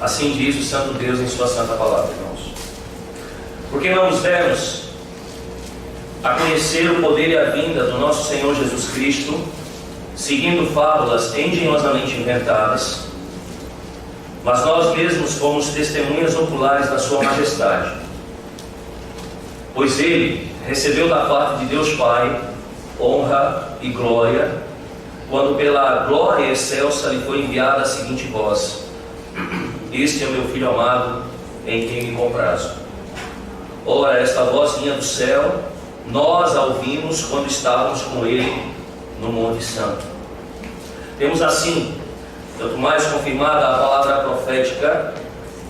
Assim diz o Santo Deus em sua santa palavra, irmãos. Porque não nos demos a conhecer o poder e a vinda do nosso Senhor Jesus Cristo, seguindo fábulas engenhosamente inventadas, mas nós mesmos fomos testemunhas oculares da sua majestade. Pois ele recebeu da parte de Deus Pai honra e glória, quando pela glória excelsa lhe foi enviada a seguinte voz: Este é o meu Filho amado, em quem me comprazo. Ora, esta voz vinha do céu, nós a ouvimos quando estávamos com ele no Monte Santo. Temos assim, tanto mais confirmada a palavra profética,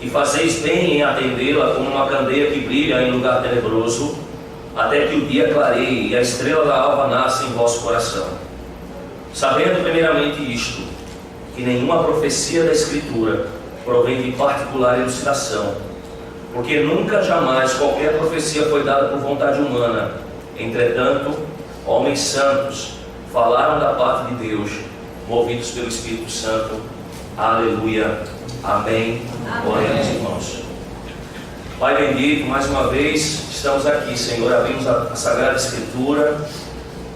e fazeis bem em atendê-la como uma candeia que brilha em lugar tenebroso, até que o dia clareie e a estrela da alva nasça em vosso coração. Sabendo primeiramente isto, que nenhuma profecia da Escritura provém de particular elucidação, porque nunca jamais qualquer profecia foi dada por vontade humana. Entretanto, homens santos falaram da parte de Deus, movidos pelo Espírito Santo. Aleluia. Amém. Glória aos irmãos. Pai bendito, mais uma vez estamos aqui, Senhor, abrimos a Sagrada Escritura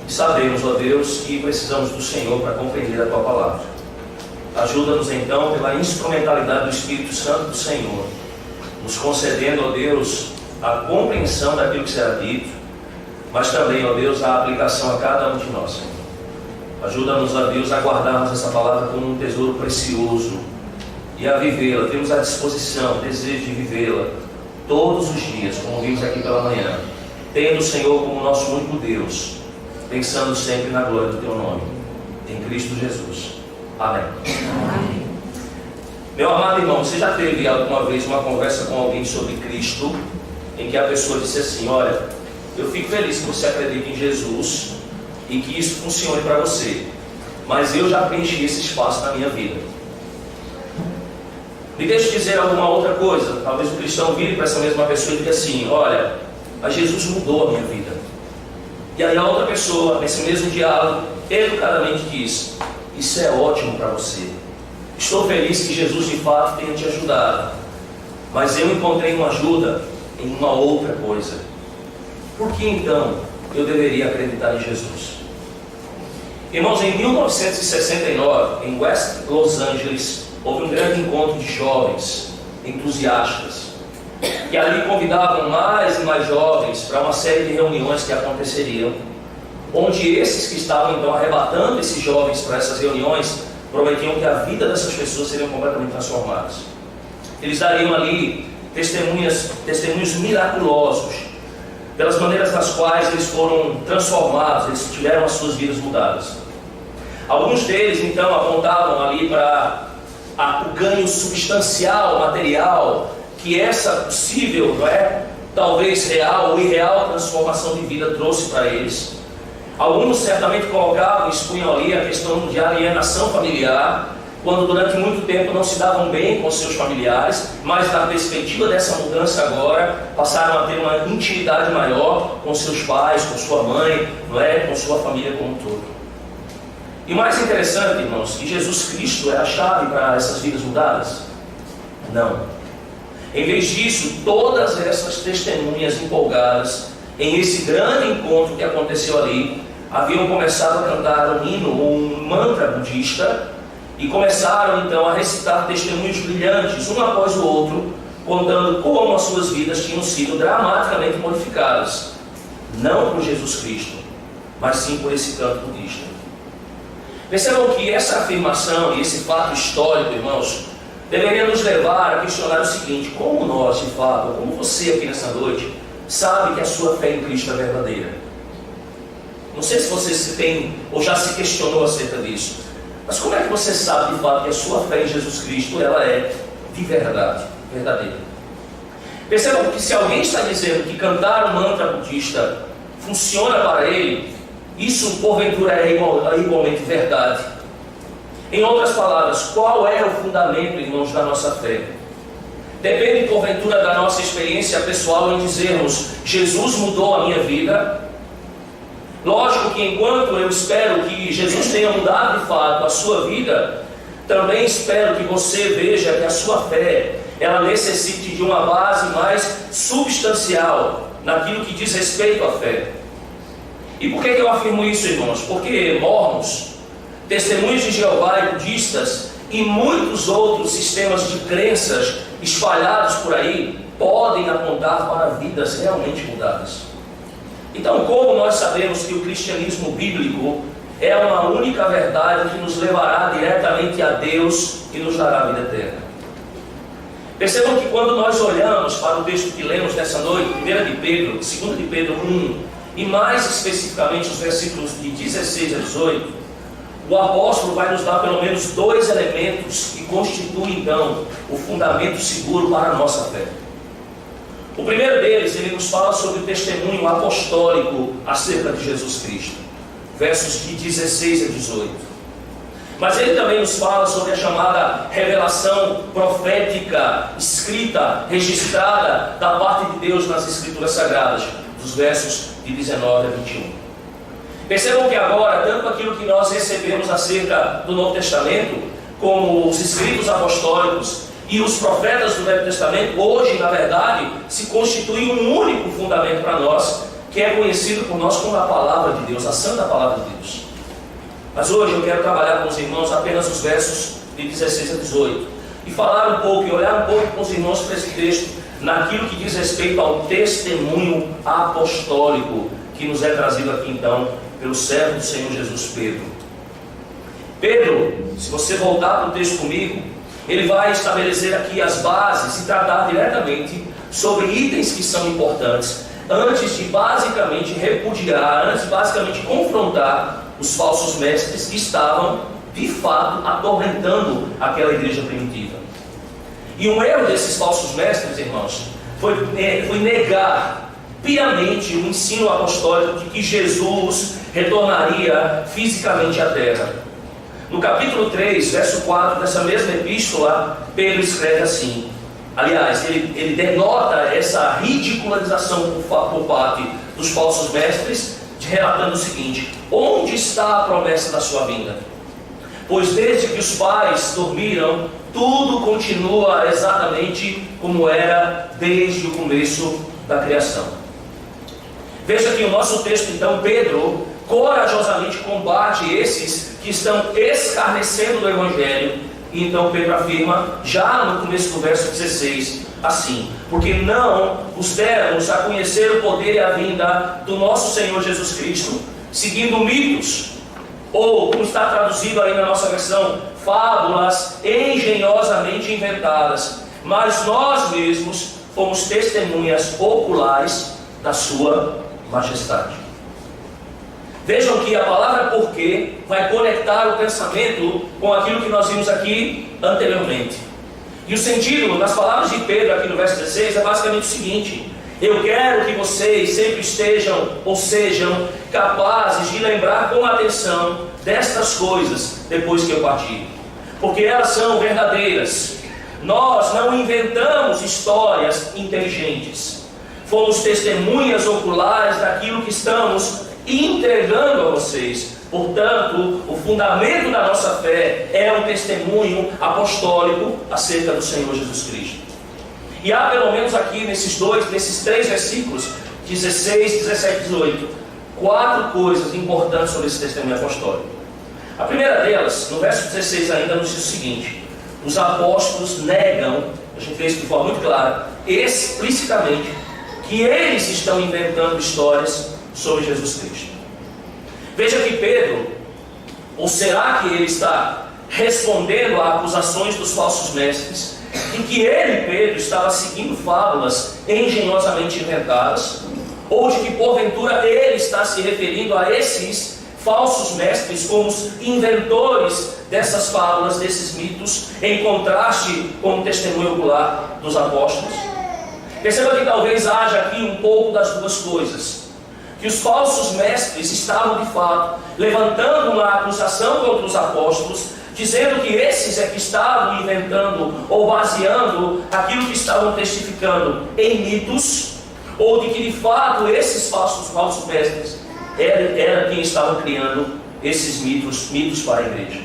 e sabemos, ó Deus, que precisamos do Senhor para compreender a Tua Palavra. Ajuda-nos então pela instrumentalidade do Espírito Santo do Senhor, nos concedendo, ó Deus, a compreensão daquilo que será dito, mas também, ó Deus, a aplicação a cada um de nós, Senhor. Ajuda-nos, ó Deus, a guardarmos essa palavra como um tesouro precioso e a vivê-la. Temos à disposição, o desejo de vivê-la todos os dias, como vimos aqui pela manhã, tendo o Senhor como nosso único Deus, pensando sempre na glória do Teu nome, em Cristo Jesus. Amém. Amém. Meu amado irmão, você já teve alguma vez uma conversa com alguém sobre Cristo, em que a pessoa disse assim: olha, eu fico feliz que você acredita em Jesus e que isso funcione para você, mas eu já preenchi esse espaço na minha vida. Me deixe dizer alguma outra coisa. Talvez o cristão vire para essa mesma pessoa e diga assim: olha, mas Jesus mudou a minha vida. E aí a outra pessoa, nesse mesmo diálogo, educadamente diz: isso é ótimo para você. Estou feliz que Jesus de fato tenha te ajudado, mas eu encontrei uma ajuda em uma outra coisa. Por que então eu deveria acreditar em Jesus? Irmãos, em 1969, em West Los Angeles, houve um grande encontro de jovens entusiastas, que ali convidavam mais e mais jovens para uma série de reuniões que aconteceriam, onde esses que estavam então arrebatando esses jovens para essas reuniões prometiam que a vida dessas pessoas seriam completamente transformadas. Eles dariam ali testemunhos miraculosos, pelas maneiras nas quais eles foram transformados, eles tiveram as suas vidas mudadas. Alguns deles então apontavam ali para o ganho substancial, material, que essa possível, talvez real ou irreal transformação de vida trouxe para eles. Alguns certamente colocavam e expunham ali a questão de alienação familiar, quando durante muito tempo não se davam bem com seus familiares, mas na perspectiva dessa mudança agora, passaram a ter uma intimidade maior com seus pais, com sua mãe, com sua família como um todo. E o mais interessante, irmãos, que Jesus Cristo é a chave para essas vidas mudadas? Não. Em vez disso, todas essas testemunhas empolgadas em esse grande encontro que aconteceu ali, haviam começado a cantar um hino, um mantra budista, e começaram então a recitar testemunhos brilhantes, um após o outro, contando como as suas vidas tinham sido dramaticamente modificadas, não por Jesus Cristo, mas sim por esse canto budista. Percebam que essa afirmação e esse fato histórico, irmãos, deveria nos levar a questionar o seguinte: como nós, de fato, como você aqui nessa noite, sabe que a sua fé em Cristo é verdadeira? Não sei se você se tem ou já se questionou acerca disso, mas como é que você sabe de fato que a sua fé em Jesus Cristo ela é de verdade, verdadeira? Percebam que se alguém está dizendo que cantar o mantra budista funciona para ele, isso porventura é igualmente verdade. Em outras palavras, qual é o fundamento, irmãos, da nossa fé? Depende porventura da nossa experiência pessoal em dizermos: Jesus mudou a minha vida. Lógico que enquanto eu espero que Jesus tenha mudado de fato a sua vida, também espero que você veja que a sua fé, ela necessite de uma base mais substancial naquilo que diz respeito à fé. E por que eu afirmo isso, irmãos? Porque mormons, testemunhos de Jeová e budistas e muitos outros sistemas de crenças espalhados por aí podem apontar para vidas realmente mudadas. Então, como nós sabemos que o cristianismo bíblico é uma única verdade que nos levará diretamente a Deus e nos dará a vida eterna? Percebam que quando nós olhamos para o texto que lemos nessa noite, 1 de Pedro, 2 de Pedro 1, e mais especificamente os versículos de 16 a 18, o apóstolo vai nos dar pelo menos dois elementos que constituem então o fundamento seguro para a nossa fé. O primeiro deles, ele nos fala sobre o testemunho apostólico acerca de Jesus Cristo, versos de 16 a 18. Mas ele também nos fala sobre a chamada revelação profética, escrita, registrada da parte de Deus nas Escrituras Sagradas, dos versos de 19 a 21. Percebam que agora, tanto aquilo que nós recebemos acerca do Novo Testamento, como os escritos apostólicos e os profetas do Velho Testamento, hoje, na verdade, se constitui um único fundamento para nós, que é conhecido por nós como a Palavra de Deus, a Santa Palavra de Deus. Mas hoje eu quero trabalhar com os irmãos apenas os versos de 16 a 18 e falar um pouco e olhar um pouco com os irmãos para esse texto naquilo que diz respeito ao testemunho apostólico que nos é trazido aqui então pelo servo do Senhor Jesus, Pedro. Pedro, se você voltar para o texto comigo, ele vai estabelecer aqui as bases e tratar diretamente sobre itens que são importantes, antes de basicamente repudiar, antes de basicamente confrontar os falsos mestres que estavam, de fato, atormentando aquela igreja primitiva. E um erro desses falsos mestres, irmãos, foi negar piamente o ensino apostólico de que Jesus retornaria fisicamente à terra. No capítulo 3, verso 4 dessa mesma epístola, Pedro escreve assim. Aliás, ele denota essa ridicularização por parte dos falsos mestres, relatando o seguinte: onde está a promessa da sua vinda? Pois desde que os pais dormiram, tudo continua exatamente como era desde o começo da criação. Veja que o nosso texto, então, Pedro corajosamente combate esses que estão escarnecendo do Evangelho. E então Pedro afirma, já no começo do verso 16, assim: porque não vos demos a conhecer o poder e a vinda do nosso Senhor Jesus Cristo, seguindo mitos, ou, como está traduzido aí na nossa versão, fábulas engenhosamente inventadas, mas nós mesmos fomos testemunhas oculares da sua majestade. Vejam que a palavra porque vai conectar o pensamento com aquilo que nós vimos aqui anteriormente. E o sentido nas palavras de Pedro aqui no verso 16 é basicamente o seguinte: eu quero que vocês sempre estejam ou sejam capazes de lembrar com atenção destas coisas depois que eu partir, porque elas são verdadeiras. Nós não inventamos histórias inteligentes, fomos testemunhas oculares daquilo que estamos entregando a vocês. Portanto, o fundamento da nossa fé é um testemunho apostólico acerca do Senhor Jesus Cristo. E há pelo menos aqui nesses três versículos, 16, 17 e 18, quatro coisas importantes sobre esse testemunho apostólico. A primeira delas, no verso 16 ainda, nos diz o seguinte: os apóstolos negam, a gente vê isso de forma muito clara, explicitamente, que eles estão inventando histórias sobre Jesus Cristo. Veja que Pedro, ou será que ele está respondendo a acusações dos falsos mestres, em que ele, Pedro, estava seguindo fábulas engenhosamente inventadas, ou de que porventura ele está se referindo a esses falsos mestres como os inventores dessas fábulas, desses mitos, em contraste com o testemunho ocular dos apóstolos? Perceba que talvez haja aqui um pouco das duas coisas. Que os falsos mestres estavam de fato levantando uma acusação contra os apóstolos, dizendo que esses é que estavam inventando ou baseando aquilo que estavam testificando em mitos, ou de que de fato esses falsos mestres eram quem estavam criando esses mitos para a igreja.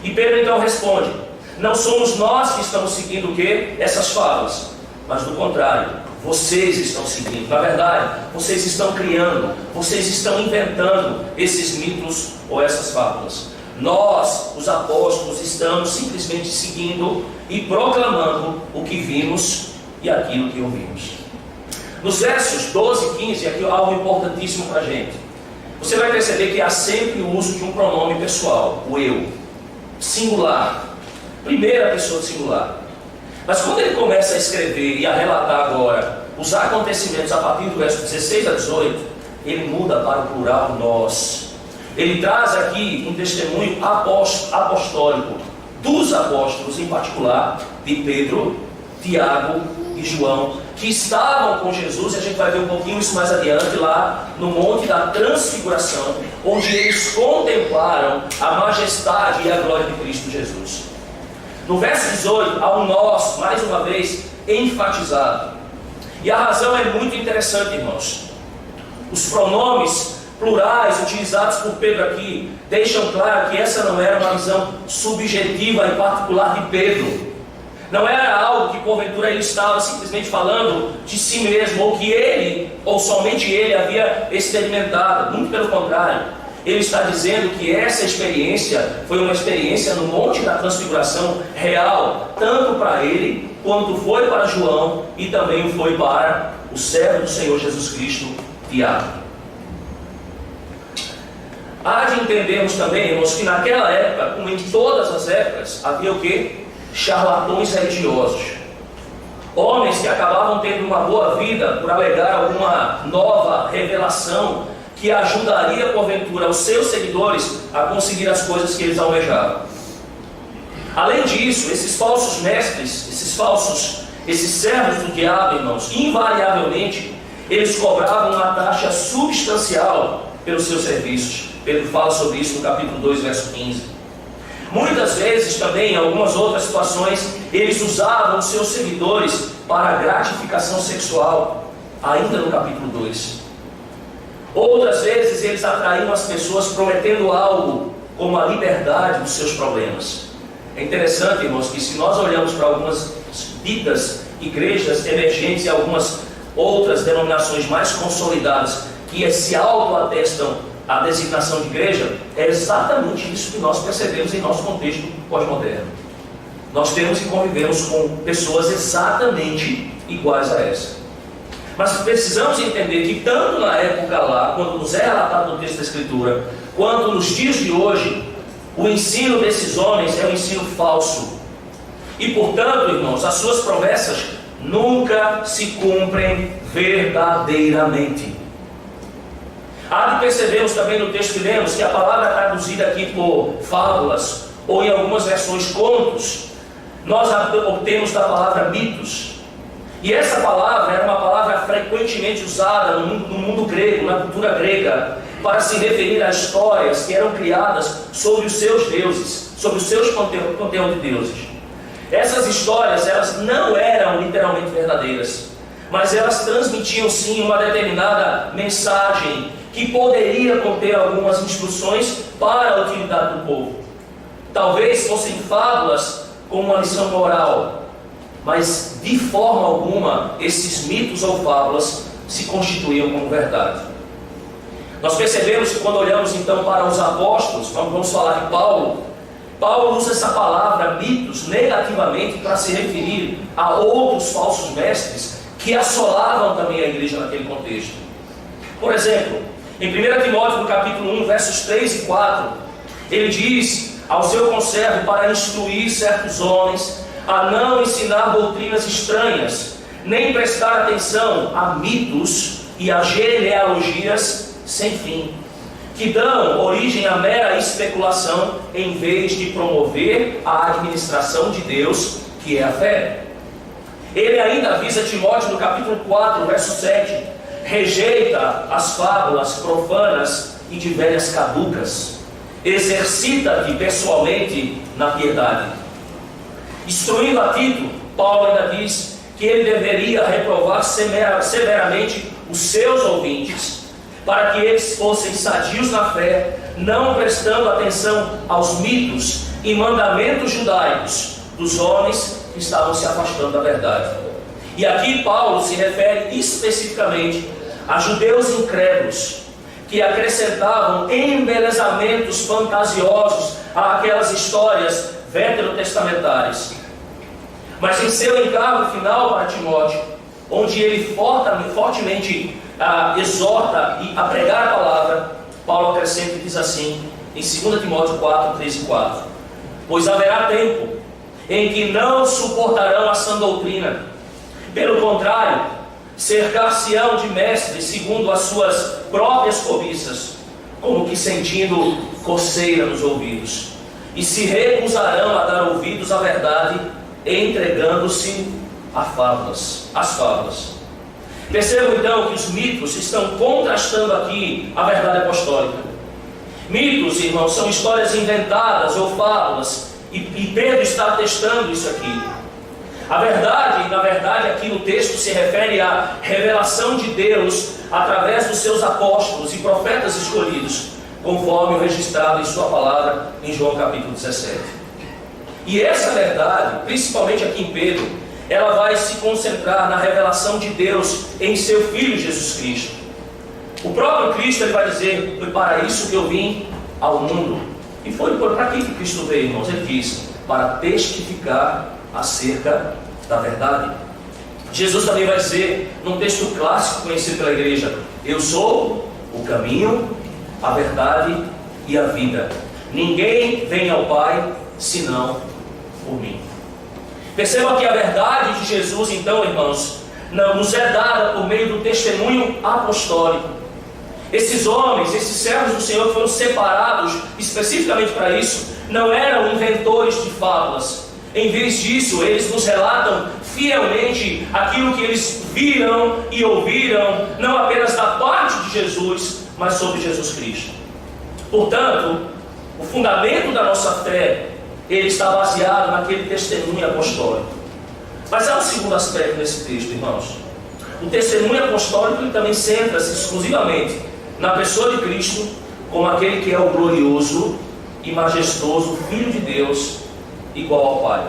E Pedro então responde: não somos nós que estamos seguindo o quê? Essas fábulas, mas do contrário, vocês estão seguindo. Na verdade, vocês estão criando, vocês estão inventando esses mitos ou essas fábulas. Nós, os apóstolos, estamos simplesmente seguindo e proclamando o que vimos e aquilo que ouvimos. Nos versos 12 e 15, aqui algo importantíssimo para a gente. Você vai perceber que há sempre o uso de um pronome pessoal, o eu, singular, primeira pessoa singular. Mas quando ele começa a escrever e a relatar agora os acontecimentos a partir do verso 16 a 18, ele muda para o plural nós. Ele traz aqui um testemunho apostólico dos apóstolos, em particular de Pedro, Tiago e João, que estavam com Jesus, e a gente vai ver um pouquinho isso mais adiante, lá no Monte da Transfiguração, onde eles contemplaram a majestade e a glória de Cristo Jesus. No verso 18, há um nós, mais uma vez, enfatizado. E a razão é muito interessante, irmãos. Os pronomes plurais utilizados por Pedro aqui deixam claro que essa não era uma visão subjetiva e particular de Pedro. Não era algo que porventura ele estava simplesmente falando de si mesmo, ou que ele, ou somente ele, havia experimentado. Muito pelo contrário, ele está dizendo que essa experiência foi uma experiência no Monte da Transfiguração real, tanto para ele, quanto foi para João, e também foi para o servo do Senhor Jesus Cristo, Tiago. Há de entendermos também, irmãos, que naquela época, como em todas as épocas, havia o quê? Charlatões religiosos, homens que acabavam tendo uma boa vida por alegar alguma nova revelação que ajudaria porventura os seus seguidores a conseguir as coisas que eles almejavam. Além disso, esses falsos mestres, esses servos do diabo, irmãos, invariavelmente eles cobravam uma taxa substancial pelos seus serviços. Pedro fala sobre isso no capítulo 2, verso 15. Muitas vezes também, em algumas outras situações, eles usavam os seus seguidores para gratificação sexual, ainda no capítulo 2. Outras vezes eles atraíam as pessoas prometendo algo, como a liberdade dos seus problemas. É interessante, irmãos, que se nós olhamos para algumas ditas igrejas emergentes e algumas outras denominações mais consolidadas, que se auto-atestam a designação de igreja, é exatamente isso que nós percebemos em nosso contexto pós-moderno. Nós temos e convivemos com pessoas exatamente iguais a essa. Mas precisamos entender que tanto na época lá, quando nos é relatado no texto da Escritura, quanto nos dias de hoje, o ensino desses homens é um ensino falso. E portanto, irmãos, as suas promessas nunca se cumprem verdadeiramente. Há de percebermos também no texto que lemos que a palavra traduzida aqui por fábulas, ou em algumas versões contos, nós obtemos da palavra mitos. E essa palavra era uma palavra frequentemente usada no mundo grego, na cultura grega, para se referir a histórias que eram criadas sobre os seus deuses, sobre os seus panteão de deuses. Essas histórias, elas não eram literalmente verdadeiras, mas elas transmitiam sim uma determinada mensagem que poderia conter algumas instruções para a utilidade do povo. Talvez fossem fábulas com uma lição moral, mas de forma alguma esses mitos ou fábulas se constituíam como verdade. Nós percebemos que quando olhamos então para os apóstolos, vamos falar de Paulo usa essa palavra mitos negativamente para se referir a outros falsos mestres que assolavam também a igreja naquele contexto. Por exemplo, em 1 Timóteo, no capítulo 1, versos 3 e 4, ele diz ao seu conservo para instruir certos homens a não ensinar doutrinas estranhas, nem prestar atenção a mitos e a genealogias sem fim, que dão origem à mera especulação, em vez de promover a administração de Deus, que é a fé. Ele ainda avisa Timóteo no capítulo 4, verso 7, rejeita as fábulas profanas e de velhas caducas, exercita-te pessoalmente na piedade. Instruindo a Tito, Paulo ainda diz que ele deveria reprovar severamente os seus ouvintes, para que eles fossem sadios na fé, não prestando atenção aos mitos e mandamentos judaicos dos homens que estavam se afastando da verdade. E aqui Paulo se refere especificamente a judeus incrédulos que acrescentavam embelezamentos fantasiosos àquelas histórias veterotestamentárias. Mas em seu encargo final para Timóteo, onde ele fortemente exorta a pregar a palavra, Paulo acrescenta e diz assim, em 2 Timóteo 4, 3 e 4: pois haverá tempo em que não suportarão a sã doutrina. Pelo contrário, cercar-se-ão de mestres segundo as suas próprias cobiças, como que sentindo coceira nos ouvidos, e se recusarão a dar ouvidos à verdade, entregando-se às fábulas. Percebam então que os mitos estão contrastando aqui a verdade apostólica. Mitos, irmãos, são histórias inventadas ou fábulas, e Pedro está atestando isso aqui. A verdade, na verdade, aqui no texto se refere à revelação de Deus através dos seus apóstolos e profetas escolhidos, conforme o registrado em sua palavra em João capítulo 17. E essa verdade, principalmente aqui em Pedro, ela vai se concentrar na revelação de Deus em seu Filho Jesus Cristo. O próprio Cristo, ele vai dizer: foi para isso que eu vim ao mundo. E foi para que Cristo veio, irmãos? Ele diz: para testificar acerca da verdade. Jesus também vai dizer, num texto clássico conhecido pela igreja: eu sou o caminho, a verdade e a vida. Ninguém vem ao Pai senão por mim. Perceba que a verdade de Jesus, então, irmãos, nos é dada por meio do testemunho apostólico. Esses homens, esses servos do Senhor que foram separados especificamente para isso, não eram inventores de fábulas. Em vez disso, eles nos relatam fielmente aquilo que eles viram e ouviram, não apenas da parte de Jesus, mas sobre Jesus Cristo. Portanto, o fundamento da nossa fé, ele está baseado naquele testemunho apostólico. Mas há um segundo aspecto nesse texto, irmãos. O testemunho apostólico ele também centra-se exclusivamente na pessoa de Cristo, como aquele que é o glorioso e majestoso Filho de Deus, igual ao Pai.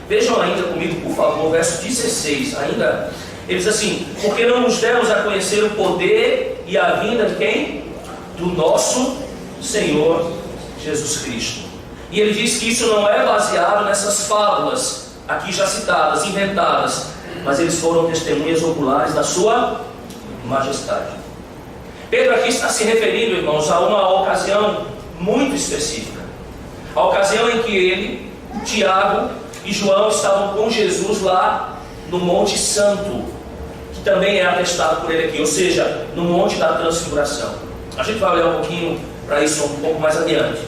Vejam ainda comigo, por favor, o verso 16. Ainda, ele diz assim: porque não nos demos a conhecer o poder e a vinda de quem? Do nosso Senhor Jesus Cristo. E ele diz que isso não é baseado nessas fábulas aqui já citadas, inventadas, mas eles foram testemunhas oculares da sua majestade. Pedro aqui está se referindo, irmãos, a uma ocasião muito específica. A ocasião em que ele, Tiago e João estavam com Jesus lá no Monte Santo, que também é atestado por ele aqui, ou seja, no Monte da Transfiguração. A gente vai olhar um pouquinho para isso um pouco mais adiante.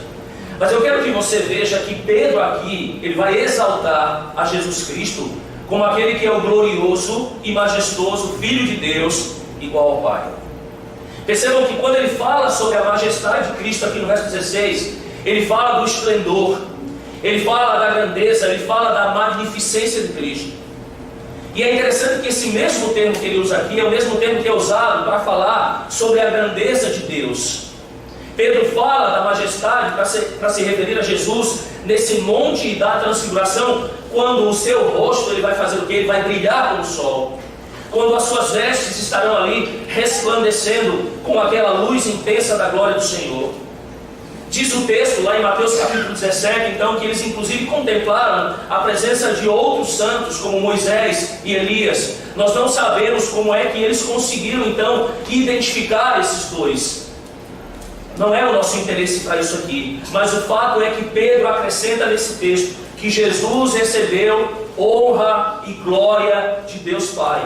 Mas eu quero que você veja que Pedro aqui, ele vai exaltar a Jesus Cristo como aquele que é o glorioso e majestoso Filho de Deus, igual ao Pai. Percebam que quando ele fala sobre a majestade de Cristo aqui no verso 16, ele fala do esplendor, ele fala da grandeza, ele fala da magnificência de Cristo. E é interessante que esse mesmo termo que ele usa aqui é o mesmo termo que é usado para falar sobre a grandeza de Deus. Pedro fala da majestade para se referir a Jesus nesse monte da transfiguração, quando o seu rosto ele vai fazer o que? Ele vai brilhar como o sol. Quando as suas vestes estarão ali resplandecendo com aquela luz intensa da glória do Senhor. Diz o texto lá em Mateus capítulo 17, então, que eles inclusive contemplaram a presença de outros santos, como Moisés e Elias. Nós não sabemos como é que eles conseguiram, então, identificar esses dois. Não é o nosso interesse para isso aqui, mas o fato é que Pedro acrescenta nesse texto que Jesus recebeu honra e glória de Deus Pai.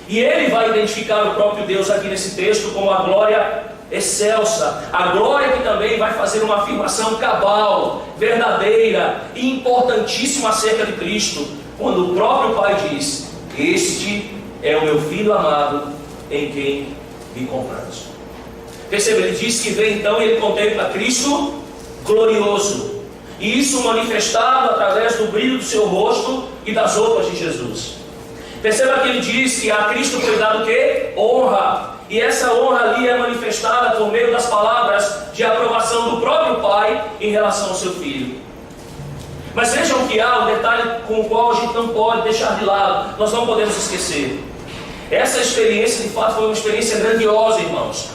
E ele vai identificar o próprio Deus aqui nesse texto como a glória excelsa, a glória que também vai fazer uma afirmação cabal, verdadeira e importantíssima acerca de Cristo, quando o próprio Pai diz: este é o meu Filho amado, em quem me comprazo. Perceba, ele diz que vem então e ele contempla Cristo glorioso, e isso manifestado através do brilho do seu rosto e das roupas de Jesus. Perceba que ele diz que a Cristo foi dado o quê? Honra. E essa honra ali é manifestada por meio das palavras de aprovação do próprio Pai em relação ao seu Filho. Mas vejam que há um detalhe com o qual a gente não pode deixar de lado, nós não podemos esquecer. Essa experiência de fato foi uma experiência grandiosa, irmãos.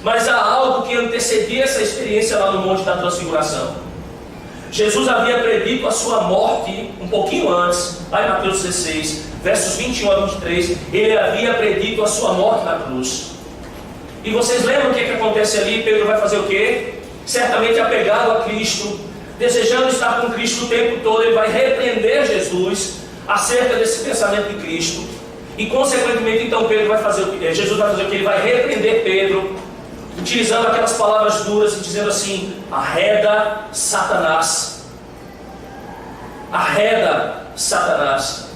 Mas há algo que antecedia essa experiência lá no Monte da Transfiguração. Jesus havia predito a sua morte um pouquinho antes, lá em Mateus 16, versos 21 a 23, ele havia predito a sua morte na cruz. E vocês lembram o que acontece ali? Pedro vai fazer o quê? Certamente apegado a Cristo, desejando estar com Cristo o tempo todo, ele vai repreender Jesus acerca desse pensamento de Cristo. E consequentemente então Pedro vai fazer o que? Jesus vai fazer o que? Ele vai repreender Pedro, utilizando aquelas palavras duras e dizendo assim: arreda Satanás. Arreda Satanás.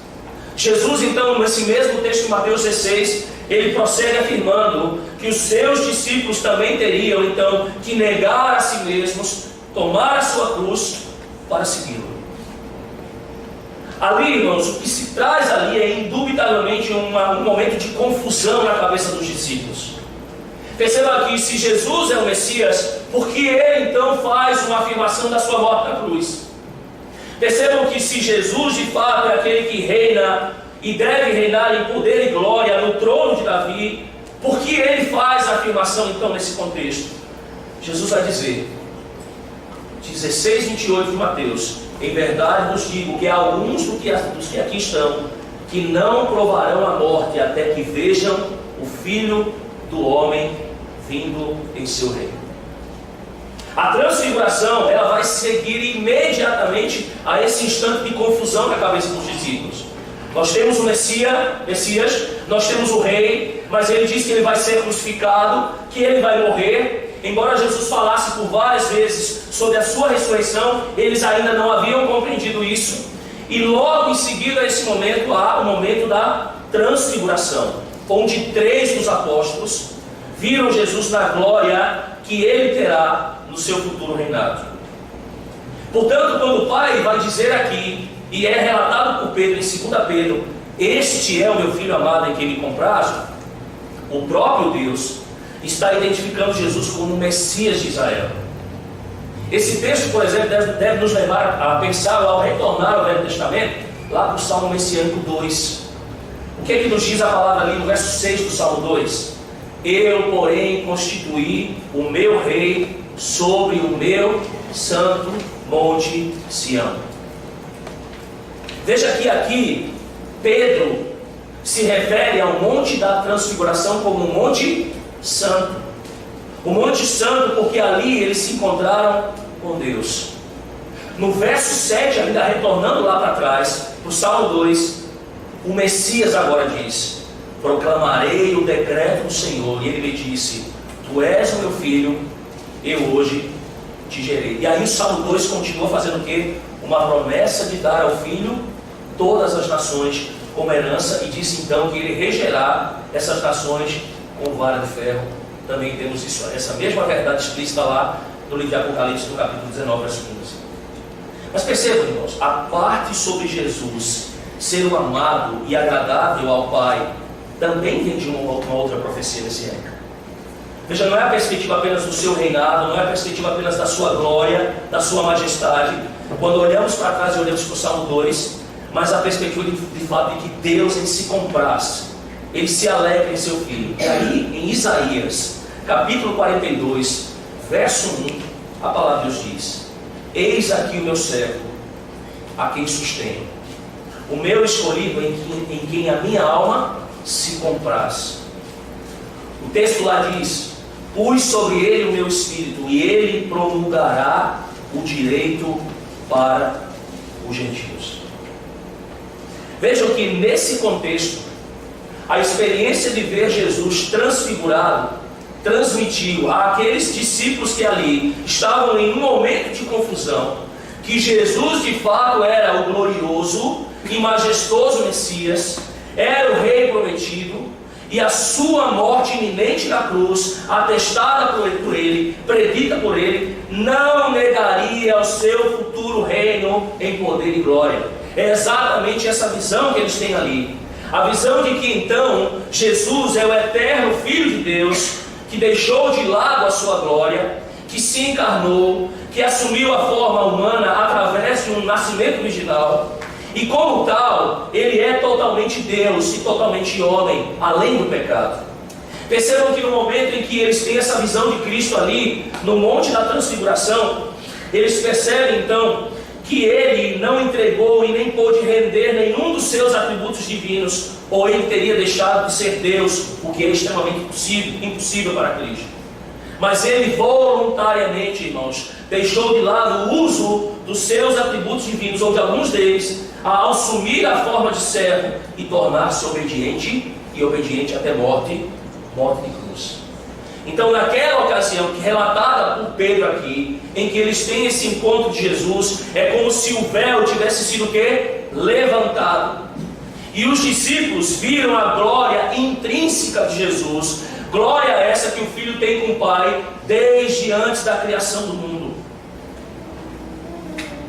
Jesus então, nesse mesmo texto de Mateus 16, ele prossegue afirmando que os seus discípulos também teriam então que negar a si mesmos, tomar a sua cruz para segui-lo. Ali, irmãos, o que se traz ali é indubitavelmente um momento de confusão na cabeça dos discípulos. Perceba aqui, se Jesus é o Messias, por que ele então faz uma afirmação da sua morte na cruz? Percebam que se Jesus de fato é aquele que reina e deve reinar em poder e glória no trono de Davi, por que ele faz a afirmação então nesse contexto? Jesus vai dizer, 16:28 de Mateus: em verdade vos digo que há alguns dos que aqui estão que não provarão a morte até que vejam o Filho do Homem vindo em seu reino. A transfiguração, ela vai seguir imediatamente a esse instante de confusão na cabeça dos discípulos. Nós temos o Messias, nós temos o rei, mas ele diz que ele vai ser crucificado, que ele vai morrer. Embora Jesus falasse por várias vezes sobre a sua ressurreição, eles ainda não haviam compreendido isso. E logo em seguida a esse momento há o momento da transfiguração, onde 3 dos apóstolos viram Jesus na glória que ele terá no seu futuro reinado. Portanto, quando o Pai vai dizer aqui, e é relatado por Pedro em 2 Pedro, este é o meu filho amado em quem me comprazo, o próprio Deus está identificando Jesus como o Messias de Israel. Esse texto, por exemplo, deve nos levar a pensar, ao retornar ao Velho Testamento, lá para o Salmo Messiânico 2. O que é que nos diz a palavra ali no verso 6 do Salmo 2? Eu, porém, constituí o meu rei sobre o meu santo monte Sião. Veja que aqui Pedro se refere ao monte da transfiguração como um monte santo. O monte santo porque ali eles se encontraram com Deus. No verso 7, ainda retornando lá para trás, no Salmo 2, o Messias agora diz: proclamarei o decreto do Senhor. E ele me disse: tu és o meu filho, eu hoje te gerei. E aí o Salmo 2 continua fazendo o quê? Uma promessa de dar ao filho todas as nações como herança, e disse então que ele regerá essas nações com vara de ferro. Também temos isso, essa mesma verdade explícita lá no livro de Apocalipse, no capítulo 19, verso 15. Mas percebam, irmãos, a parte sobre Jesus ser o amado e agradável ao Pai também vem de uma outra profecia messiânica. Veja, não é a perspectiva apenas do seu reinado, não é a perspectiva apenas da sua glória, da sua majestade. Quando olhamos para trás e olhamos para o Salmo 2, mas a perspectiva de fato de que Deus ele se comprasse, ele se alegra em seu filho. E aí, em Isaías, capítulo 42, verso 1, a palavra de Deus diz: eis aqui o meu servo, a quem sustenho, o meu escolhido em quem a minha alma se compraz. O texto lá diz: pus sobre ele o meu espírito, e ele promulgará o direito para os gentios. Vejam que nesse contexto, a experiência de ver Jesus transfigurado transmitiu àqueles discípulos que ali estavam em um momento de confusão, que Jesus de fato era o glorioso e majestoso Messias, era o rei prometido, e a sua morte iminente na cruz, atestada por ele, predita por ele, não negaria o seu futuro reino em poder e glória. É exatamente essa visão que eles têm ali. A visão de que então Jesus é o eterno Filho de Deus, que deixou de lado a sua glória, que se encarnou, que assumiu a forma humana através de um nascimento virginal, e como tal, ele é totalmente Deus e totalmente homem, além do pecado. Percebam que no momento em que eles têm essa visão de Cristo ali, no Monte da Transfiguração, eles percebem então que ele não entregou e nem pôde render nenhum dos seus atributos divinos, ou ele teria deixado de ser Deus, o que é extremamente impossível para Cristo. Mas ele voluntariamente, irmãos, deixou de lado o uso dos seus atributos divinos, ou de alguns deles, a assumir a forma de servo e tornar-se obediente, e obediente até morte de cruz. Então, naquela ocasião, que relatada por Pedro aqui, em que eles têm esse encontro de Jesus, é como se o véu tivesse sido o quê? Levantado. E os discípulos viram a glória intrínseca de Jesus, glória essa que o Filho tem com o Pai desde antes da criação do mundo.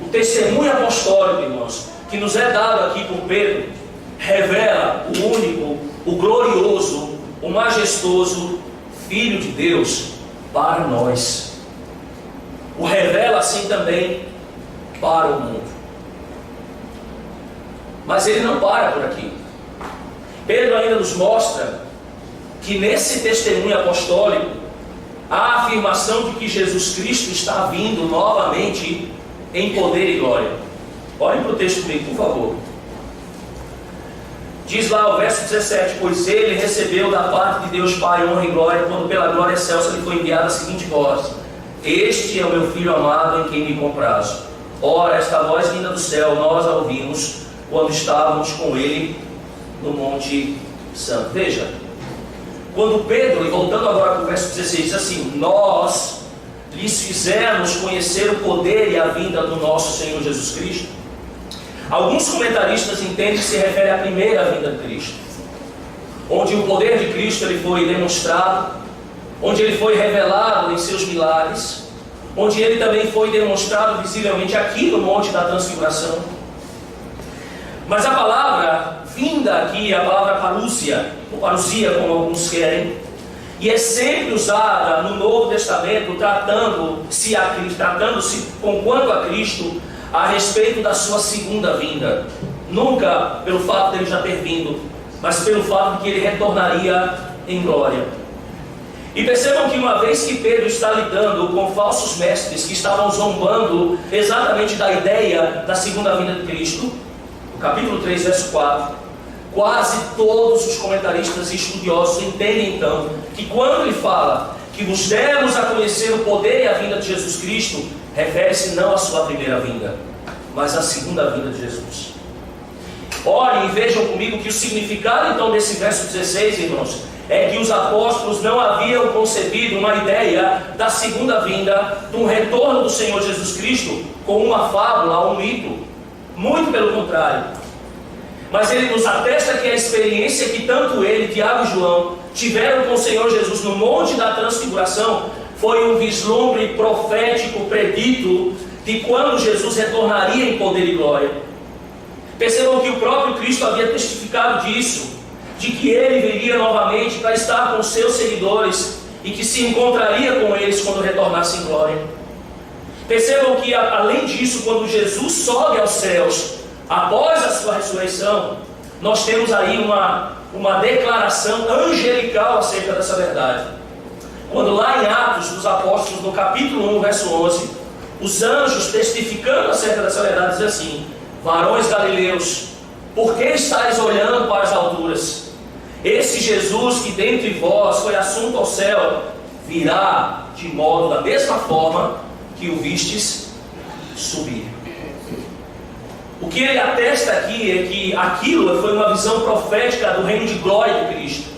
O testemunho apostólico, irmãos, que nos é dado aqui por Pedro, revela o único, o glorioso, o majestoso Filho de Deus para nós. O revela assim também para o mundo. Mas ele não para por aqui. Pedro ainda nos mostra que nesse testemunho apostólico há a afirmação de que Jesus Cristo está vindo novamente em poder e glória. Olhem para o texto comigo, por favor. Diz lá o verso 17: pois ele recebeu da parte de Deus Pai honra e glória, quando pela glória excelsa lhe foi enviada a seguinte voz: este é o meu Filho amado, em quem me comprazo. Ora, esta voz vinda do céu, nós a ouvimos quando estávamos com ele no Monte Santo. Veja, quando Pedro, e voltando agora para o verso 16, diz assim: nós lhes fizemos conhecer o poder e a vinda do nosso Senhor Jesus Cristo. Alguns comentaristas entendem que se refere à primeira vinda de Cristo, onde o poder de Cristo ele foi demonstrado, onde ele foi revelado em seus milagres, onde ele também foi demonstrado visivelmente aqui no Monte da Transfiguração. Mas a palavra vinda aqui é a palavra parousia, ou parousia como alguns querem, e é sempre usada no Novo Testamento tratando-se conquanto a Cristo, a respeito da sua segunda vinda. Nunca pelo fato de ele já ter vindo, mas pelo fato de que ele retornaria em glória. E percebam que uma vez que Pedro está lidando com falsos mestres que estavam zombando exatamente da ideia da segunda vinda de Cristo, no capítulo 3, verso 4, quase todos os comentaristas e estudiosos entendem então que quando ele fala que vos demos a conhecer o poder e a vinda de Jesus Cristo, refere-se não à sua primeira vinda, mas à segunda vinda de Jesus. Olhem e vejam comigo que o significado então desse verso 16, irmãos, é que os apóstolos não haviam concebido uma ideia da segunda vinda, de um retorno do Senhor Jesus Cristo, como uma fábula, um mito. Muito pelo contrário. Mas ele nos atesta que a experiência que tanto ele, Tiago e João, tiveram com o Senhor Jesus no Monte da Transfiguração foi um vislumbre profético predito de quando Jesus retornaria em poder e glória. Percebam que o próprio Cristo havia testificado disso, de que ele viria novamente para estar com os seus seguidores e que se encontraria com eles quando retornasse em glória. Percebam que, além disso, quando Jesus sobe aos céus, após a sua ressurreição, nós temos aí uma declaração angelical acerca dessa verdade. Quando lá em Atos dos Apóstolos, no capítulo 1, verso 11, os anjos testificando acerca dessa verdade dizem assim: varões galileus, por que estáis olhando para as alturas? Esse Jesus que dentre vós foi assunto ao céu, virá de modo da mesma forma que o vistes subir. O que ele atesta aqui é que aquilo foi uma visão profética do reino de glória de Cristo.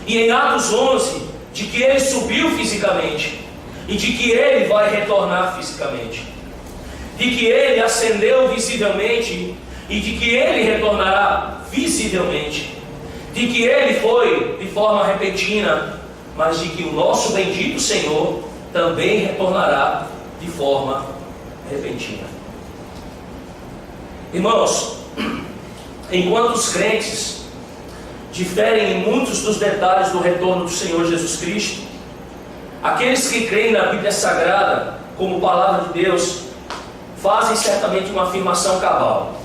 E em Atos 11, de que ele subiu fisicamente, e de que ele vai retornar fisicamente, de que ele ascendeu visivelmente, e de que ele retornará visivelmente, de que ele foi de forma repentina, mas de que o nosso bendito Senhor também retornará de forma repentina. Irmãos, enquanto os crentes diferem em muitos dos detalhes do retorno do Senhor Jesus Cristo, aqueles que creem na Bíblia Sagrada como palavra de Deus, fazem certamente uma afirmação cabal.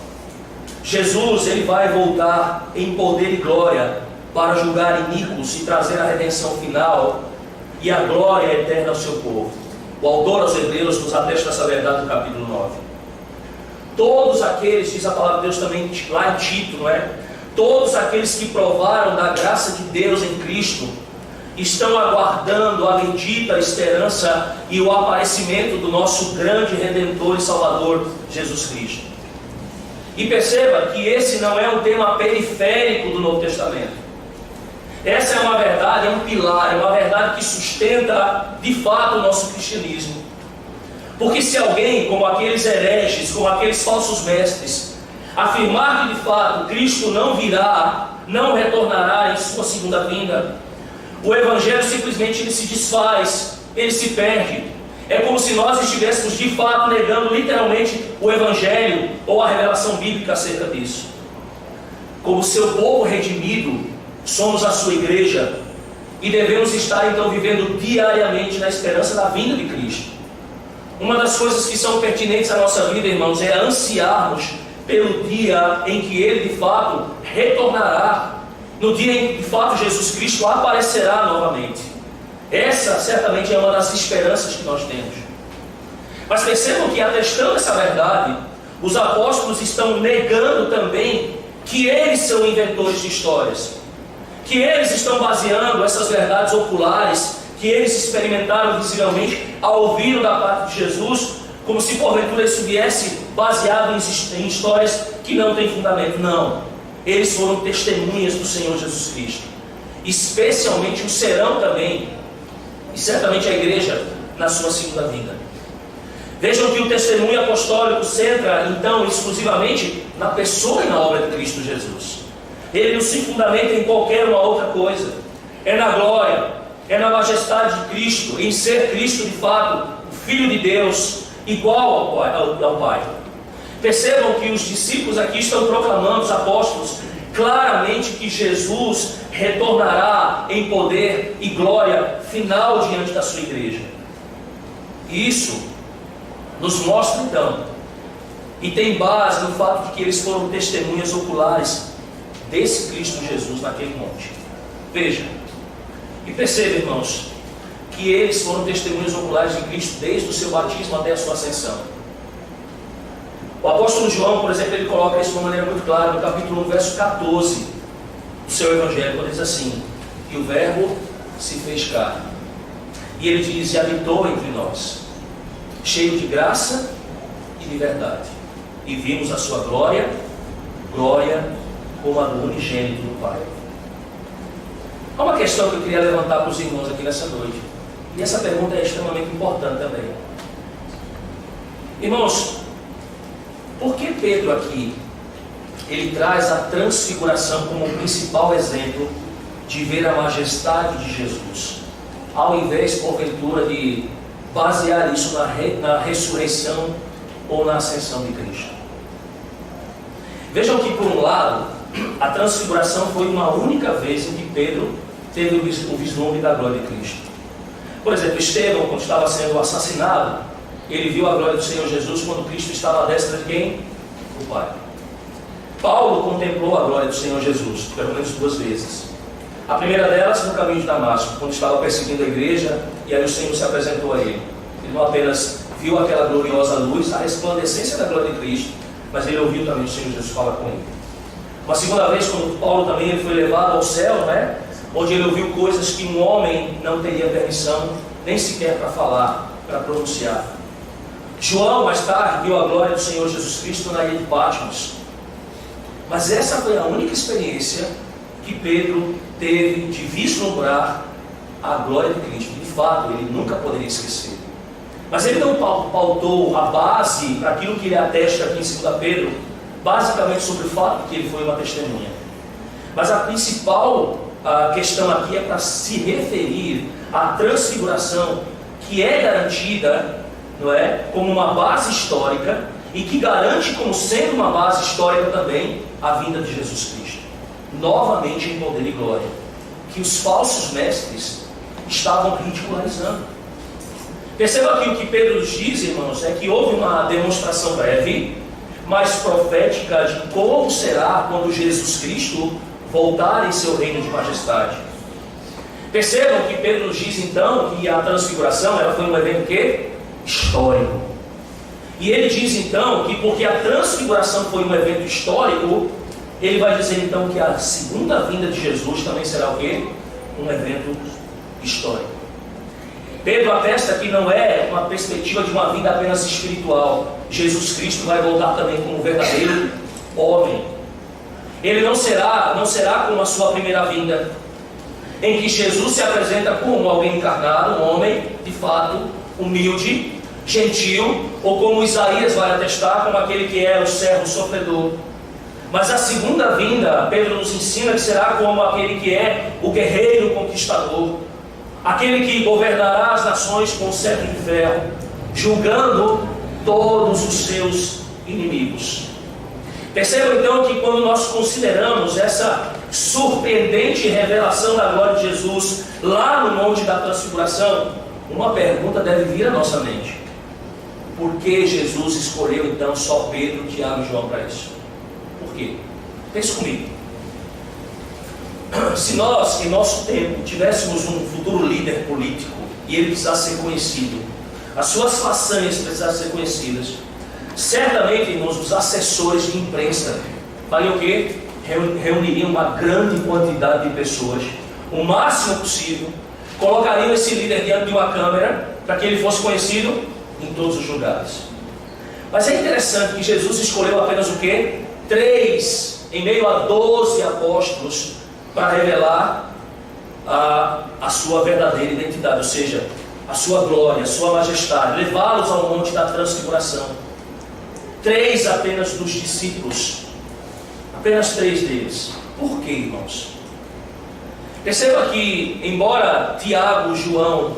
Jesus, ele vai voltar em poder e glória para julgar iníquos e trazer a redenção final e a glória eterna ao seu povo. O autor aos Hebreus nos atesta essa verdade no capítulo 9. Todos aqueles, diz a palavra de Deus também lá em Tito, não é? Todos aqueles que provaram da graça de Deus em Cristo estão aguardando a bendita esperança e o aparecimento do nosso grande Redentor e Salvador, Jesus Cristo. E perceba que esse não é um tema periférico do Novo Testamento. Essa é uma verdade, é um pilar, é uma verdade que sustenta de fato o nosso cristianismo. Porque se alguém, como aqueles hereges, como aqueles falsos mestres, afirmar que de fato Cristo não virá, não retornará em sua segunda vinda, o Evangelho simplesmente ele se desfaz, ele se perde. É como se nós estivéssemos de fato negando literalmente o Evangelho ou a revelação bíblica acerca disso. Como seu povo redimido, somos a sua igreja e devemos estar então vivendo diariamente na esperança da vinda de Cristo. Uma das coisas que são pertinentes à nossa vida, irmãos, é ansiarmos pelo dia em que Ele de fato retornará, no dia em que de fato Jesus Cristo aparecerá novamente. Essa certamente é uma das esperanças que nós temos. Mas percebam que, atestando essa verdade, os apóstolos estão negando também que eles são inventores de histórias, que eles estão baseando essas verdades oculares que eles experimentaram visivelmente ao ouviram da parte de Jesus, como se porventura isso viesse baseado em histórias que não têm fundamento. Não, eles foram testemunhas do Senhor Jesus Cristo, especialmente o serão também, e certamente a igreja na sua segunda vinda. Vejam que o testemunho apostólico centra então exclusivamente na pessoa e na obra de Cristo Jesus. Ele não se fundamenta em qualquer uma outra coisa. É na glória, é na majestade de Cristo, em ser Cristo de fato, o Filho de Deus, igual ao Pai. Percebam que os discípulos aqui estão proclamando, os apóstolos, claramente que Jesus retornará em poder e glória final diante da sua igreja. E isso nos mostra então, e tem base no fato de que eles foram testemunhas oculares desse Cristo Jesus naquele monte. Veja, e perceba, irmãos, que eles foram testemunhas oculares de Cristo desde o seu batismo até a sua ascensão. O apóstolo João, por exemplo, ele coloca isso de uma maneira muito clara no capítulo 1, verso 14 do seu Evangelho, quando diz assim: e o Verbo se fez carne, e ele diz, e habitou entre nós, cheio de graça e de verdade, e vimos a sua glória, glória como a do unigênito do Pai. Há uma questão que eu queria levantar para os irmãos aqui nessa noite, e essa pergunta é extremamente importante também. Irmãos, por que Pedro aqui, ele traz a transfiguração como o principal exemplo de ver a majestade de Jesus, ao invés, porventura, de basear isso na ressurreição ou na ascensão de Cristo? Vejam que, por um lado, a transfiguração foi uma única vez em que Pedro teve o vislumbre da glória de Cristo. Por exemplo, Estevão, quando estava sendo assassinado, ele viu a glória do Senhor Jesus quando Cristo estava à destra de quem? Do Pai. Paulo contemplou a glória do Senhor Jesus, pelo menos 2 vezes. A primeira delas no caminho de Damasco, quando estava perseguindo a igreja, e aí o Senhor se apresentou a ele. Ele não apenas viu aquela gloriosa luz, a resplandecência da glória de Cristo, mas ele ouviu também o Senhor Jesus falar com ele. Uma segunda vez, quando Paulo também ele foi levado ao céu, né? Onde ele ouviu coisas que um homem não teria permissão nem sequer para falar, para pronunciar. João, mais tarde, viu a glória do Senhor Jesus Cristo na ilha de Patmos. Mas essa foi a única experiência que Pedro teve de vislumbrar a glória de Cristo. De fato, ele nunca poderia esquecer. Mas ele não pautou a base para aquilo que ele atesta aqui em 2 Pedro, basicamente sobre o fato de que ele foi uma testemunha. Mas a principal questão aqui é para se referir à transfiguração, que é garantida, não é, como uma base histórica, e que garante como sendo uma base histórica também a vinda de Jesus Cristo, novamente em poder e glória, que os falsos mestres estavam ridicularizando. Perceba que o que Pedro nos diz, irmãos, é que houve uma demonstração breve, mas profética, de como será quando Jesus Cristo voltar em seu reino de majestade. Percebam que Pedro nos diz então que a transfiguração ela foi um evento que? Histórico. E ele diz então que porque a transfiguração foi um evento histórico, ele vai dizer então que a segunda vinda de Jesus também será o quê? Um evento histórico. Pedro atesta que não é uma perspectiva de uma vida apenas espiritual. Jesus Cristo vai voltar também como um verdadeiro homem. Ele não será como a sua primeira vinda, em que Jesus se apresenta como alguém encarnado, um homem, de fato, humilde, gentil, ou como Isaías vai atestar, como aquele que é o servo sofredor. Mas a segunda vinda, Pedro nos ensina que será como aquele que é o guerreiro conquistador, aquele que governará as nações com cetro de ferro, julgando todos os seus inimigos. Percebam então que quando nós consideramos essa surpreendente revelação da glória de Jesus lá no Monte da Transfiguração, uma pergunta deve vir à nossa mente: por que Jesus escolheu então só Pedro, Tiago e João para isso? Por quê? Pense comigo. Se nós, em nosso tempo, tivéssemos um futuro líder político e ele precisasse ser conhecido, as suas façanhas precisassem ser conhecidas, certamente, irmãos, os assessores de imprensa fariam o quê? Reuniriam uma grande quantidade de pessoas, o máximo possível, colocariam esse líder diante de uma câmera para que ele fosse conhecido em todos os lugares. Mas é interessante que Jesus escolheu apenas o quê? 3 em meio a 12 apóstolos para revelar a sua verdadeira identidade, ou seja, a sua glória, a sua majestade, levá-los ao Monte da Transfiguração. 3 apenas dos discípulos, apenas 3 deles. Por quê, irmãos? Perceba que, embora Tiago, João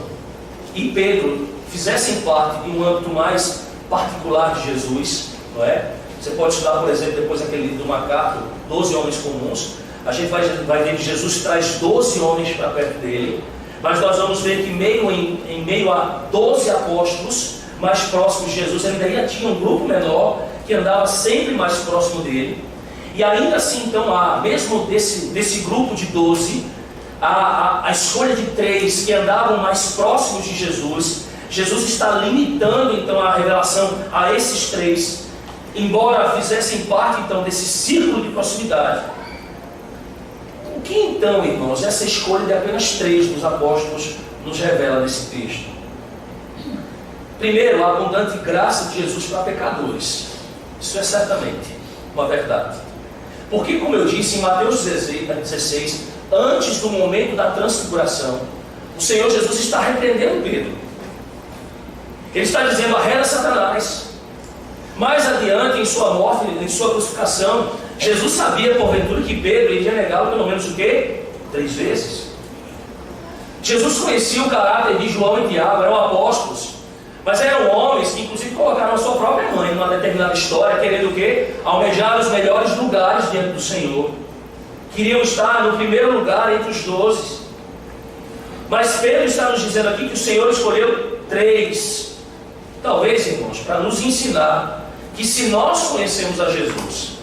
e Pedro fizessem parte de um âmbito mais particular de Jesus, não é? Você pode estudar, por exemplo, depois aquele livro do MacArthur, 12 homens comuns. A gente vai ver que Jesus traz 12 homens para perto dele, mas nós vamos ver que em meio a 12 apóstolos mais próximos de Jesus, ele ainda tinha um grupo menor que andava sempre mais próximo dele. E ainda assim, então, mesmo desse grupo de 12, a escolha de 3 que andavam mais próximos de Jesus, Jesus está limitando então a revelação a esses 3, embora fizessem parte então desse círculo de proximidade. O que então, irmãos, essa escolha de apenas 3 dos apóstolos nos revela nesse texto? Primeiro, a abundante graça de Jesus para pecadores. Isso é certamente uma verdade. Porque, como eu disse em Mateus 16, antes do momento da transfiguração, o Senhor Jesus está repreendendo Pedro. Ele está dizendo: arreda Satanás. Mais adiante, em sua morte, em sua crucificação, Jesus sabia, porventura, que Pedro iria negá-lo pelo menos o quê? 3 vezes. Jesus conhecia o caráter de João e Tiago, eram apóstolos, mas eram homens que inclusive colocaram a sua própria mãe numa determinada história, querendo o quê? Almejar os melhores lugares diante do Senhor. Queriam estar no primeiro lugar entre os 12. Mas Pedro está nos dizendo aqui que o Senhor escolheu 3. Talvez, irmãos, para nos ensinar que se nós conhecemos a Jesus,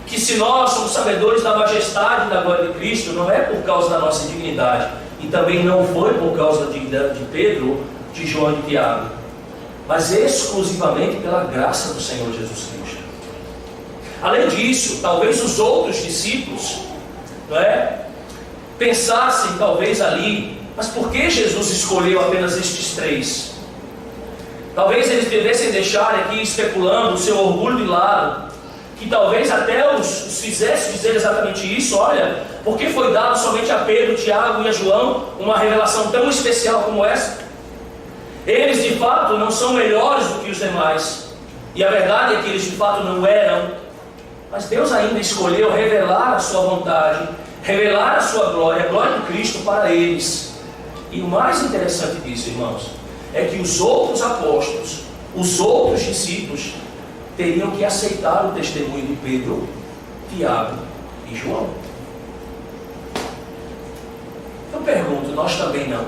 que se nós somos sabedores da majestade e da glória de Cristo, não é por causa da nossa dignidade, e também não foi por causa da dignidade de Pedro, de João e de Tiago, mas exclusivamente pela graça do Senhor Jesus Cristo. Além disso, talvez os outros discípulos, não é, pensassem talvez ali: mas por que Jesus escolheu apenas estes 3? Talvez eles devessem deixar aqui especulando o seu orgulho de lado, que talvez até os fizesse dizer exatamente isso. Olha, por que foi dado somente a Pedro, Tiago e a João uma revelação tão especial como essa? Eles de fato não são melhores do que os demais, e a verdade é que eles de fato não eram, mas Deus ainda escolheu revelar a sua vontade, revelar a sua glória, a glória de Cristo para eles. E o mais interessante disso, irmãos, é que os outros apóstolos, os outros discípulos, teriam que aceitar o testemunho de Pedro, Tiago e João. Eu pergunto: nós também não?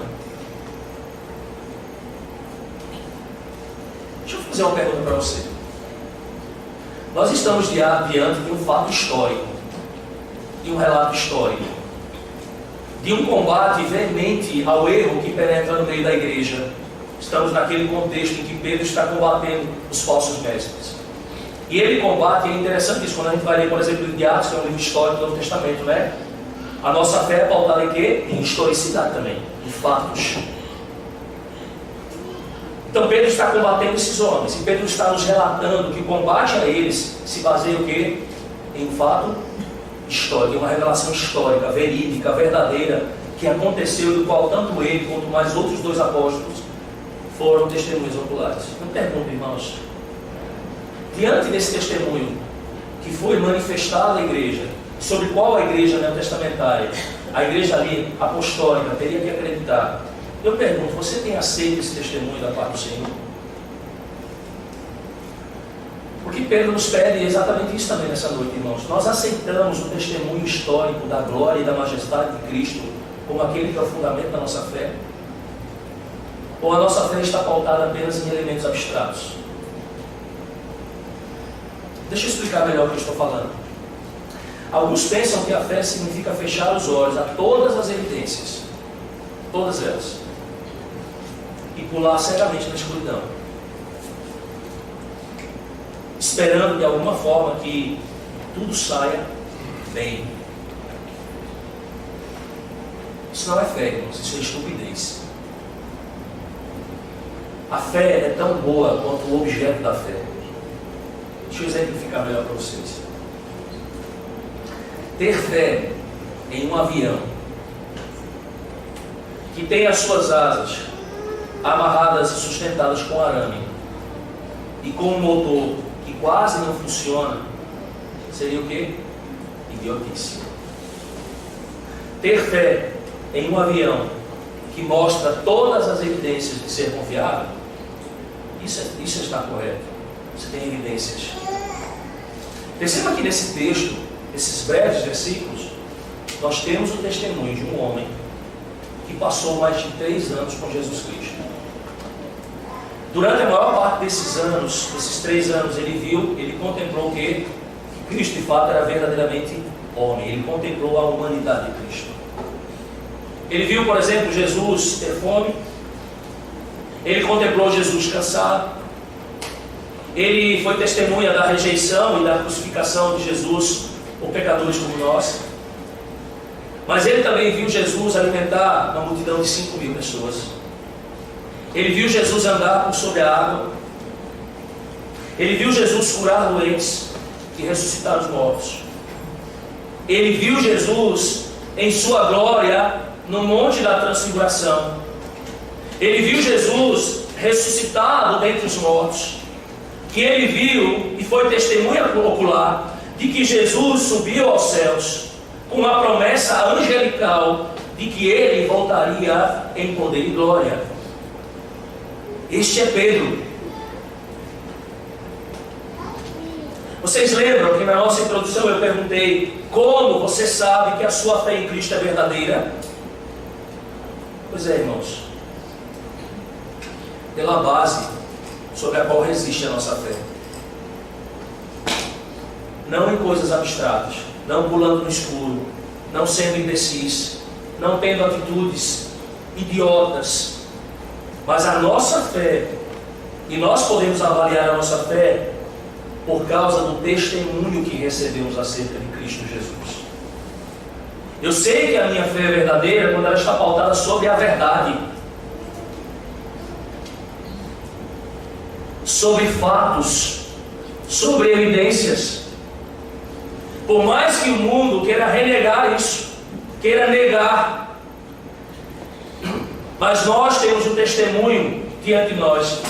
fazer uma pergunta para você. Nós estamos diante de um fato histórico, de um relato histórico, de um combate veemente ao erro que penetra no meio da igreja. Estamos naquele contexto em que Pedro está combatendo os falsos mestres. E ele combate, é interessante isso, quando a gente vai ler, por exemplo, o de Atos, que é um livro histórico do Novo Testamento, né? A nossa fé é pautada em quê? Em historicidade também, em fatos. Então Pedro está combatendo esses homens, e Pedro está nos relatando que o combate a eles se baseia o quê? Em um fato histórico, em uma revelação histórica, verídica, verdadeira, que aconteceu, do qual tanto ele quanto mais outros 2 apóstolos foram testemunhas oculares. Eu pergunto, irmãos, diante desse testemunho que foi manifestado à igreja, sobre qual a igreja neotestamentária, a igreja ali apostólica, teria que acreditar, eu pergunto, você tem aceito esse testemunho da parte do Senhor? Porque Pedro nos pede exatamente isso também nessa noite, irmãos. Nós aceitamos o testemunho histórico da glória e da majestade de Cristo como aquele que é o fundamento da nossa fé? Ou a nossa fé está pautada apenas em elementos abstratos? Deixa eu explicar melhor o que eu estou falando. Alguns pensam que a fé significa fechar os olhos a todas as evidências, todas elas, e pular cegamente na escuridão, esperando de alguma forma que tudo saia bem. Isso não é fé, irmãos, isso é estupidez. A fé é tão boa quanto o objeto da fé. Deixa eu exemplificar melhor para vocês. Ter fé em um avião que tem as suas asas amarradas e sustentadas com arame e com um motor que quase não funciona, seria o quê? Idiotice. Ter fé em um avião que mostra todas as evidências de ser confiável, isso está correto. Você tem evidências. Perceba que nesse texto, esses breves versículos, nós temos o testemunho de um homem que passou mais de 3 anos com Jesus Cristo. Durante a maior parte desses anos, desses 3 anos, ele contemplou o quê? Que Cristo de fato era verdadeiramente homem. Ele contemplou a humanidade de Cristo. Ele viu, por exemplo, Jesus ter fome. Ele contemplou Jesus cansado. Ele foi testemunha da rejeição e da crucificação de Jesus por pecadores como nós. Mas ele também viu Jesus alimentar uma multidão de 5.000 pessoas. Ele viu Jesus andar por sobre a água. Ele viu Jesus curar doentes e ressuscitar os mortos. Ele viu Jesus em sua glória no monte da transfiguração. Ele viu Jesus ressuscitado dentre os mortos. Que ele viu e foi testemunha ocular de que Jesus subiu aos céus com uma promessa angelical de que ele voltaria em poder e glória. Este é Pedro. Vocês lembram que na nossa introdução eu perguntei como você sabe que a sua fé em Cristo é verdadeira? Pois é, irmãos, pela base sobre a qual resiste a nossa fé. Não em coisas abstratas, não pulando no escuro, não sendo imbecis, não tendo atitudes idiotas, mas a nossa fé, e nós podemos avaliar a nossa fé por causa do testemunho que recebemos acerca de Cristo Jesus. Eu sei que a minha fé é verdadeira quando ela está pautada sobre a verdade, sobre fatos, sobre evidências. Por mais que o mundo queira renegar isso, queira negar, mas nós temos o testemunho diante de nós.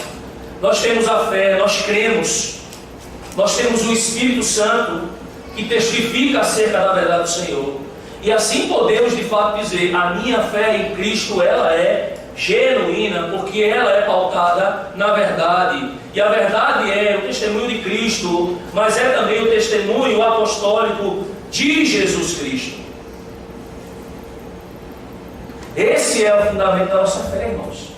Nós temos a fé, nós cremos, nós temos o Espírito Santo que testifica acerca da verdade do Senhor. E assim podemos de fato dizer, a minha fé em Cristo, ela é genuína, porque ela é pautada na verdade. E a verdade é o testemunho de Cristo, mas é também o testemunho apostólico de Jesus Cristo. Esse é o fundamento da nossa fé, irmãos.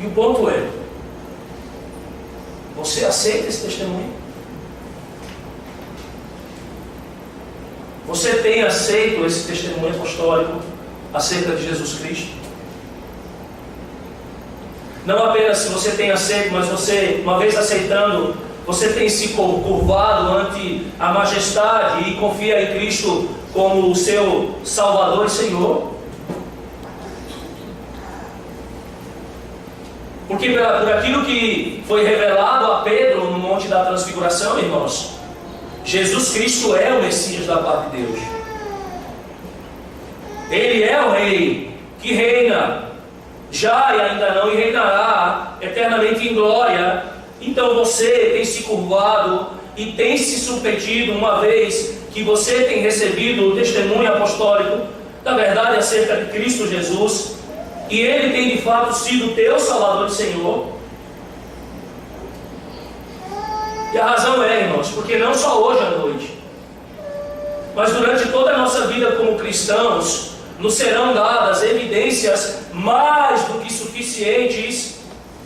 E o ponto é: você aceita esse testemunho? Você tem aceito esse testemunho apostólico acerca de Jesus Cristo? Não apenas se você tem aceito, mas você, uma vez aceitando, você tem se curvado ante a majestade e confia em Cristo como o seu Salvador e Senhor? Porque por aquilo que foi revelado a Pedro no Monte da Transfiguração, irmãos, Jesus Cristo é o Messias da parte de Deus. Ele é o Rei que reina já e ainda não, e reinará eternamente em glória. Então você tem se curvado e tem se submetido, uma vez que você tem recebido o testemunho apostólico da verdade acerca de Cristo Jesus, e Ele tem de fato sido teu Salvador e Senhor. E a razão é, irmãos, porque não só hoje à noite, mas durante toda a nossa vida como cristãos, nos serão dadas evidências mais do que suficientes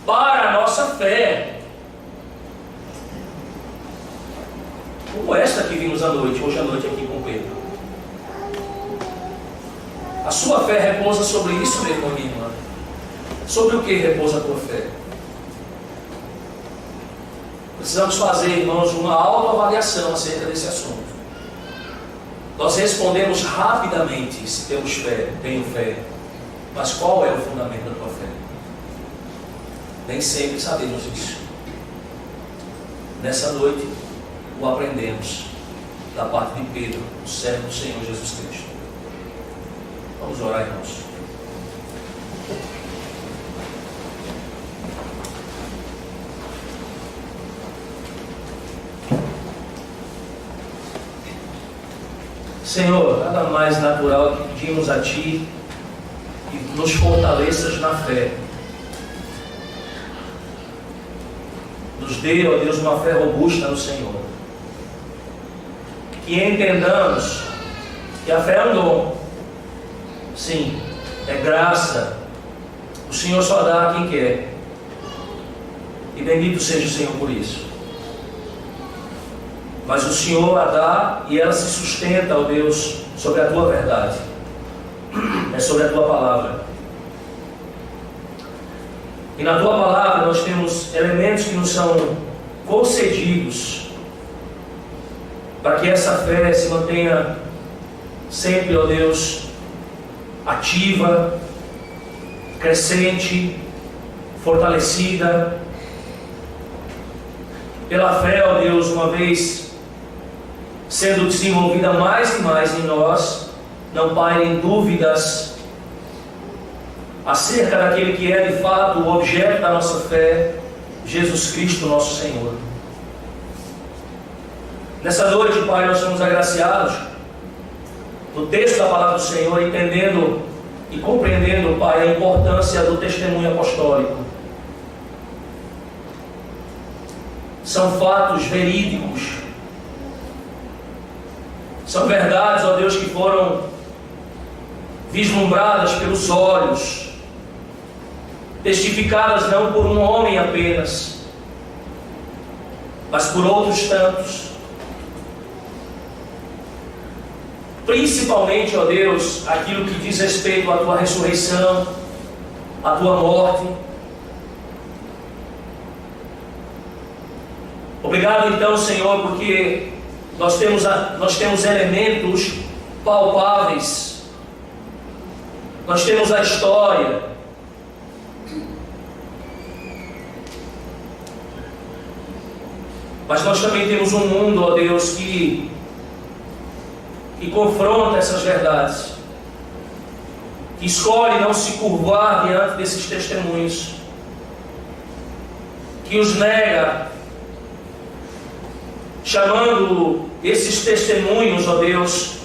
para a nossa fé. Como esta que vimos hoje à noite aqui com Pedro. A sua fé repousa sobre isso, meu irmão e minha irmã. Sobre o que repousa a tua fé? Precisamos fazer, irmãos, uma autoavaliação acerca desse assunto. Nós respondemos rapidamente se temos fé, tenho fé. Mas qual é o fundamento da tua fé? Nem sempre sabemos isso. Nessa noite, o aprendemos da parte de Pedro, o servo do Senhor Jesus Cristo. Vamos orar, irmãos. Senhor, nada mais natural que pedimos a Ti que nos fortaleças na fé. Nos dê, ó Deus, uma fé robusta no Senhor. Que entendamos que a fé é um dom. Sim, é graça. O Senhor só dá a quem quer. E bendito seja o Senhor por isso. Mas o Senhor a dá e ela se sustenta, ó Deus, sobre a Tua verdade. É sobre a Tua palavra. E na Tua palavra nós temos elementos que nos são concedidos para que essa fé se mantenha sempre, ó Deus, ativa, crescente, fortalecida. Pela fé, ó Deus, uma vez sendo desenvolvida mais e mais em nós, não pairem dúvidas acerca daquele que é de fato o objeto da nossa fé, Jesus Cristo, nosso Senhor. Nessa noite, Pai, nós somos agraciados no texto da palavra do Senhor, entendendo e compreendendo, Pai, a importância do testemunho apostólico. São fatos verídicos, são verdades, ó Deus, que foram vislumbradas pelos olhos, testificadas não por um homem apenas, mas por outros tantos. Principalmente, ó Deus, aquilo que diz respeito à Tua ressurreição, à Tua morte. Obrigado então, Senhor, porque nós temos elementos palpáveis. Nós temos a história. Mas nós também temos um mundo, ó Deus, que confronta essas verdades, que escolhe não se curvar diante desses testemunhos, que os nega, chamando esses testemunhos, ó Deus,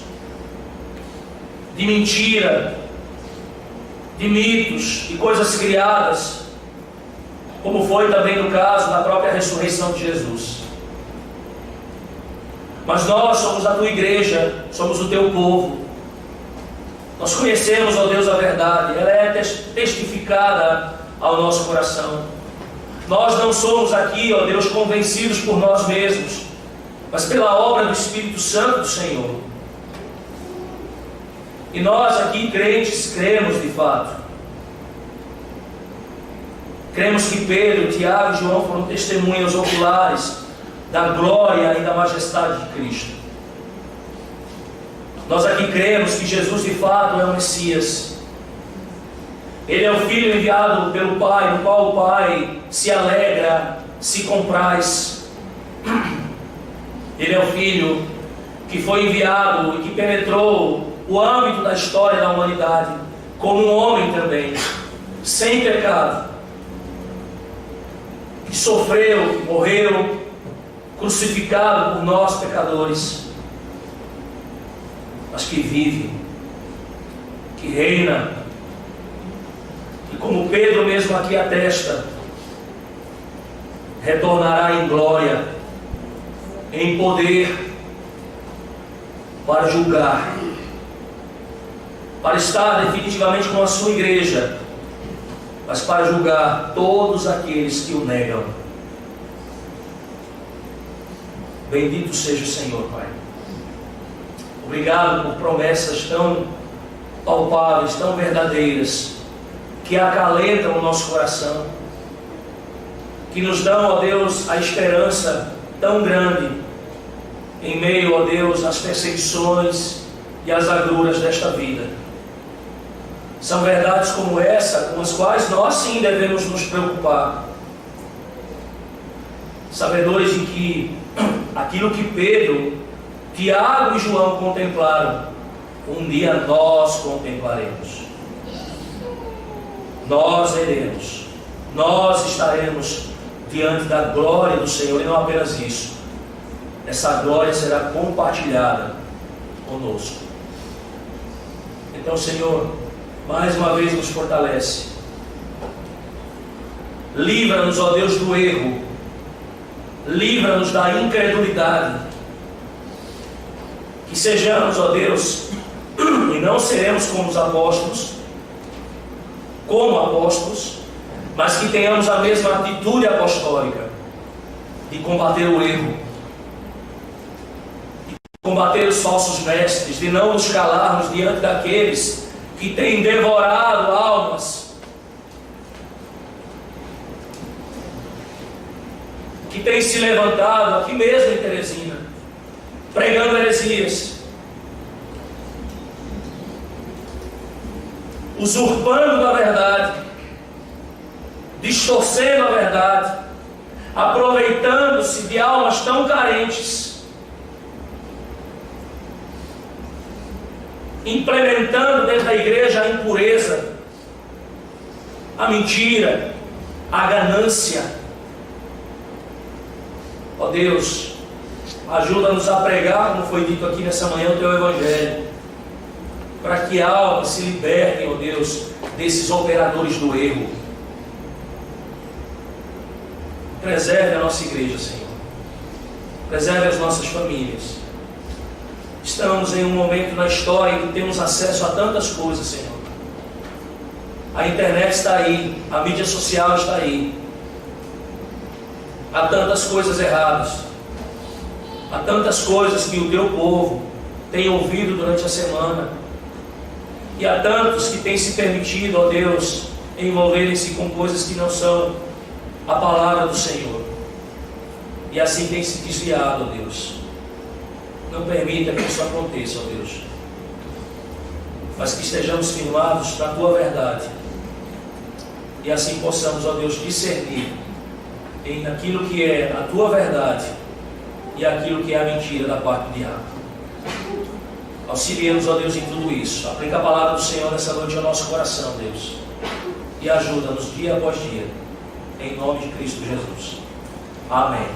de mentira, de mitos, de coisas criadas, como foi também no caso da própria ressurreição de Jesus. Mas nós somos a Tua igreja, somos o Teu povo. Nós conhecemos, ó Deus, a verdade. Ela é testificada ao nosso coração. Nós não somos aqui, ó Deus, convencidos por nós mesmos, mas pela obra do Espírito Santo do Senhor. E nós aqui, crentes, cremos de fato. Cremos que Pedro, Tiago e João foram testemunhas oculares da glória e da majestade de Cristo. Nós aqui cremos que Jesus de fato é o Messias. Ele é o Filho enviado pelo Pai, no qual o Pai se alegra, se compraz. Ele é o Filho que foi enviado e que penetrou o âmbito da história da humanidade, como um homem também, sem pecado, que sofreu, morreu, crucificado por nós pecadores, mas que vive, que reina, e como Pedro mesmo aqui atesta, retornará em glória, em poder, para julgar, para estar definitivamente com a sua igreja, mas para julgar todos aqueles que o negam. Bendito seja o Senhor, Pai. Obrigado por promessas tão palpáveis, tão verdadeiras, que acalentam o nosso coração, que nos dão, ó Deus, a esperança tão grande em meio, ó Deus, às perseguições e às agruras desta vida. São verdades como essa, com as quais nós sim devemos nos preocupar, sabedores de que aquilo que Pedro, Tiago e João contemplaram, um dia nós contemplaremos. Nós veremos, nós estaremos diante da glória do Senhor, e não apenas isso, essa glória será compartilhada conosco. Então, Senhor, mais uma vez nos fortalece, livra-nos, ó Deus, do erro, livra-nos da incredulidade, que sejamos, ó Deus, e não seremos como os apóstolos, mas que tenhamos a mesma atitude apostólica de combater o erro, de combater os falsos mestres, de não nos calarmos diante daqueles que têm devorado almas, que têm se levantado aqui mesmo em Teresina, pregando heresias, usurpando da verdade, distorcendo a verdade, aproveitando-se de almas tão carentes, implementando dentro da igreja a impureza, a mentira, a ganância. Ó Deus, ajuda-nos a pregar, como foi dito aqui nessa manhã, o Teu Evangelho, para que almas se libertem, ó Deus, desses operadores do erro. Preserve a nossa igreja, Senhor. Preserve as nossas famílias. Estamos em um momento na história em que temos acesso a tantas coisas, Senhor. A internet está aí, a mídia social está aí. Há tantas coisas erradas. Há tantas coisas que o Teu povo tem ouvido durante a semana. E há tantos que têm se permitido, ó Deus, envolverem-se com coisas que não são a palavra do Senhor. E assim têm se desviado, ó Deus. Não permita que isso aconteça, ó Deus. Mas que estejamos firmados na Tua verdade. E assim possamos, ó Deus, discernir em aquilo que é a Tua verdade e aquilo que é a mentira da parte do diabo. Auxilia-nos, ó Deus, em tudo isso. Aplica a palavra do Senhor nessa noite ao nosso coração, Deus. E ajuda-nos dia após dia. Em nome de Cristo Jesus. Amém.